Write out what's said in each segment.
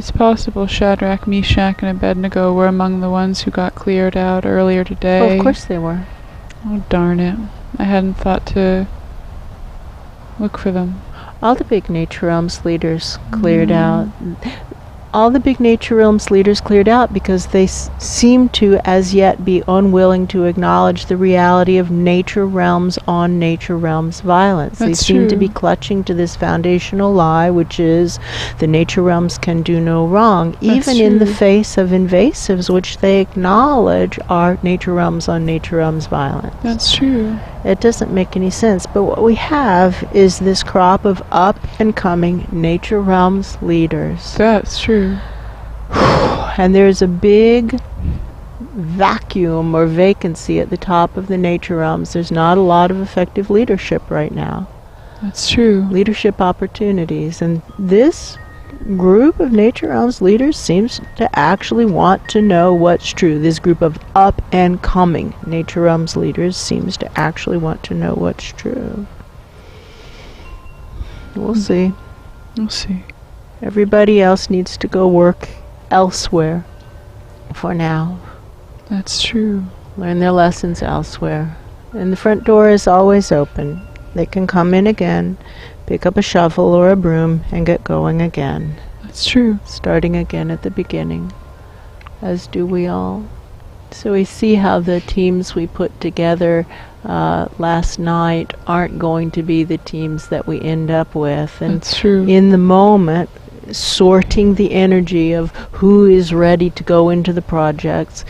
It's possible Shadrach, Meshach, and Abednego were among the ones who got cleared out earlier today. Well, of course they were. Oh, darn it. I hadn't thought to look for them. All the big nature realms leaders cleared out. All the big nature realms leaders cleared out because they seem to as yet be unwilling to acknowledge the reality of nature realms on nature realms violence. They seem to be clutching to this foundational lie, which is the nature realms can do no wrong, even in the face of invasives, which they acknowledge are nature realms on nature realms violence. That's true. It doesn't make any sense, but what we have is this crop of up-and-coming nature realms leaders. That's true. And there's a big vacuum or vacancy at the top of the nature realms. There's not a lot of effective leadership right now. That's true. Leadership opportunities. And this group of nature realms leaders seems to actually want to know what's true. This group of up-and-coming nature realms leaders seems to actually want to know what's true. We'll see. We'll see. Everybody else needs to go work elsewhere for now. That's true. Learn their lessons elsewhere. And the front door is always open. They can come in again, pick up a shovel or a broom, and get going again. That's true. Starting again at the beginning, as do we all. So we see how the teams we put together last night aren't going to be the teams that we end up with. And that's true. In the moment, sorting the energy of who is ready to go into the projects,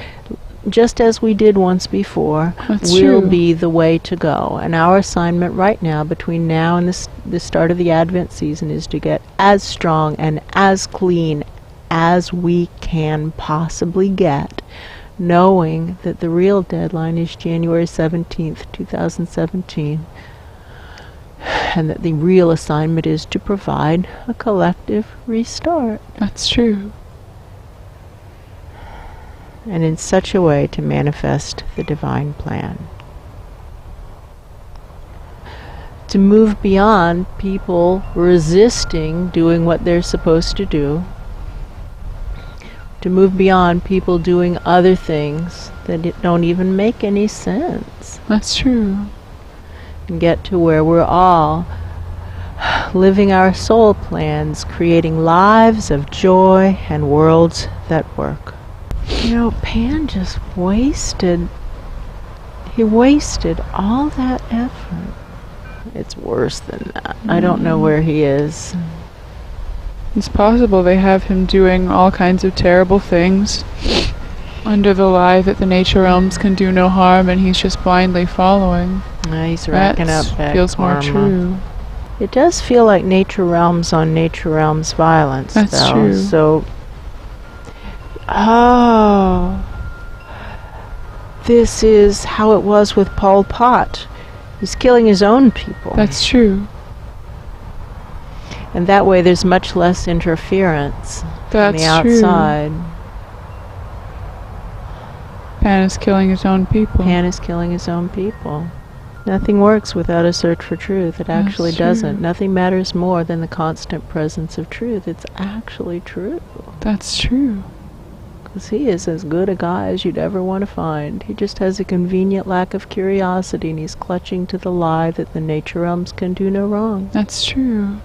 just as we did once before, will be the way to go. And our assignment right now, between now and the start of the Advent season, is to get as strong and as clean as we can possibly get, knowing that the real deadline is January 17th, 2017, and that the real assignment is to provide a collective restart. That's true. And in such a way to manifest the divine plan. To move beyond people resisting doing what they're supposed to do. To move beyond people doing other things that don't even make any sense. That's true. And get to where we're all living our soul plans, creating lives of joy and worlds that work. You know, Pan just wasted all that effort. It's worse than that. I don't know where he is. It's possible they have him doing all kinds of terrible things under the lie that the nature realms can do no harm, and he's just blindly following. He's racking up that feels karma. More true. It does feel like nature realms on nature realms violence. That's though. true. So, this is how it was with Pol Pot. He's killing his own people. That's true. And that way there's much less interference from the outside. True. Pan is killing his own people. Pan is killing his own people. Nothing works without a search for truth. It actually doesn't. Nothing matters more than the constant presence of truth. It's actually true. That's true. Because he is as good a guy as you'd ever want to find. He just has a convenient lack of curiosity, and he's clutching to the lie that the nature realms can do no wrong. That's true.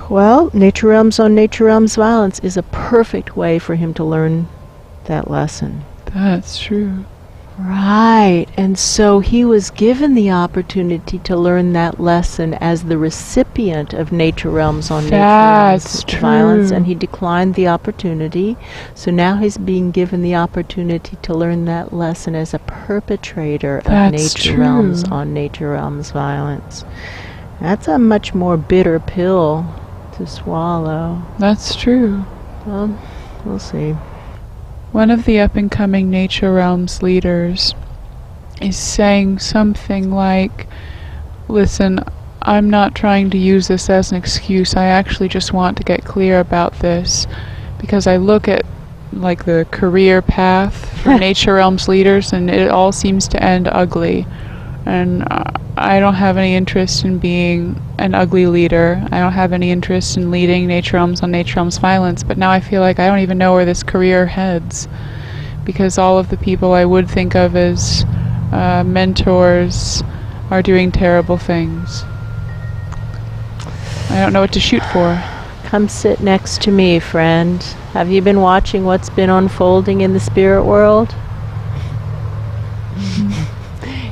Well, nature realms on nature realms violence is a perfect way for him to learn that lesson. That's true. Right, and so he was given the opportunity to learn that lesson as the recipient of nature realms on nature realms violence, and he declined the opportunity. So now he's being given the opportunity to learn that lesson as a perpetrator of nature realms on nature realms violence. That's a much more bitter pill to swallow. That's true. Well, we'll see. One of the up-and-coming nature realms leaders is saying something like, listen, I'm not trying to use this as an excuse. I actually just want to get clear about this, because I look at like the career path for nature realms leaders, and it all seems to end ugly. And I don't have any interest in being an ugly leader. I don't have any interest in leading nature realms on nature realms violence, but now I feel like I don't even know where this career heads, because all of the people I would think of as mentors are doing terrible things. I don't know what to shoot for. Come sit next to me, friend. Have you been watching what's been unfolding in the spirit world?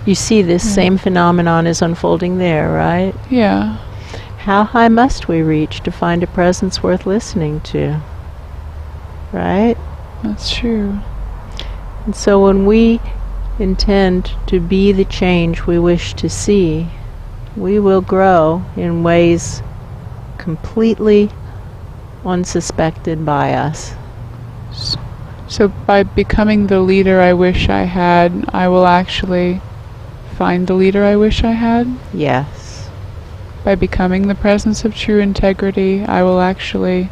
You see this same phenomenon is unfolding there, right? Yeah. How high must we reach to find a presence worth listening to? Right? That's true. And so when we intend to be the change we wish to see, we will grow in ways completely unsuspected by us. So by becoming the leader I wish I had, I will actually find the leader I wish I had? Yes. By becoming the presence of true integrity, I will actually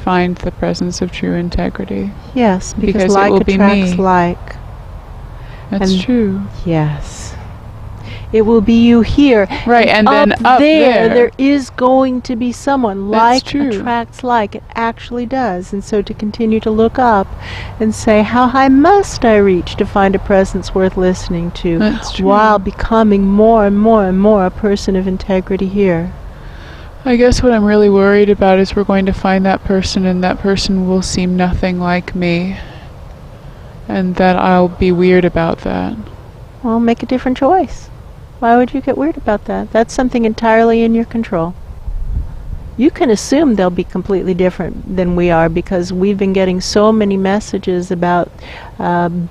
find the presence of true integrity. Yes, because it like will be attracts me. like. That's true. Yes. It will be you here. Right, and then up there is going to be someone. That's Like true. attracts like. It actually does. And so to continue to look up and say, how high must I reach to find a presence worth listening to? That's true. While becoming more and more and more a person of integrity here. I guess what I'm really worried about is we're going to find that person, and that person will seem nothing like me. And that I'll be weird about that. Well, make a different choice. Why would you get weird about that? That's something entirely in your control. You can assume they'll be completely different than we are, because we've been getting so many messages about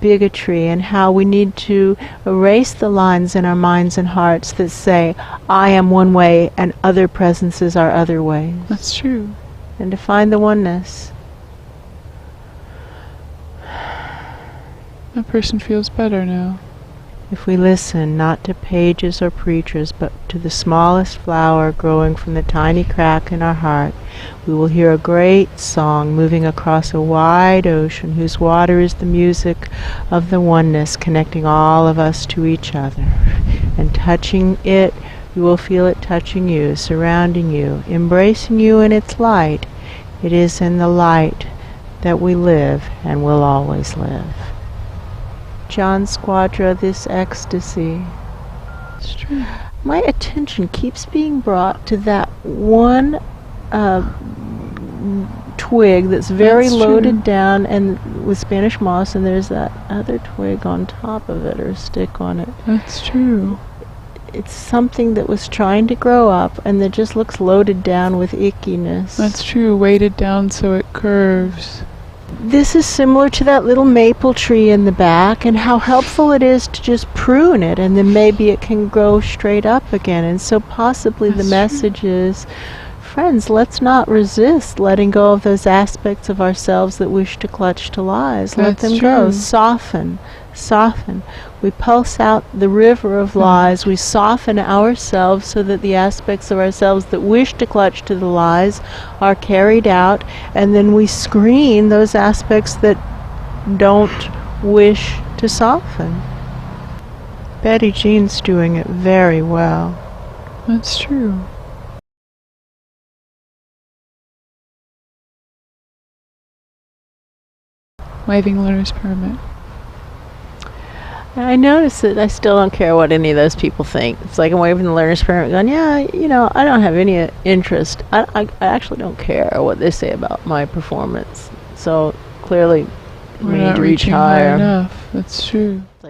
bigotry and how we need to erase the lines in our minds and hearts that say, I am one way and other presences are other ways. That's true. And to find the oneness. That person feels better now. If we listen not to pages or preachers, but to the smallest flower growing from the tiny crack in our heart, we will hear a great song moving across a wide ocean whose water is the music of the oneness connecting all of us to each other. And touching it, you will feel it touching you, surrounding you, embracing you in its light. It is in the light that we live and will always live. John Squadra, this ecstasy. It's true. My attention keeps being brought to that one twig that's very loaded down and with Spanish moss, and there's that other twig on top of it, or stick on it. That's true. It's something that was trying to grow up and that just looks loaded down with ickiness. That's true, weighted down so it curves. This is similar to that little maple tree in the back, and how helpful it is to just prune it, and then maybe it can grow straight up again. And so possibly the message is, friends, let's not resist letting go of those aspects of ourselves that wish to clutch to lies. Let them go. Soften. Soften. We pulse out the river of lies. We soften ourselves so that the aspects of ourselves that wish to clutch to the lies are carried out, and then we screen those aspects that don't wish to soften. Betty Jean's doing it very well. That's true. Waiving learner's permit. I notice that I still don't care what any of those people think. It's like I'm waving the learner's permit going, yeah, I don't have any interest. I actually don't care what they say about my performance. So clearly we need to reach higher. Enough. That's true.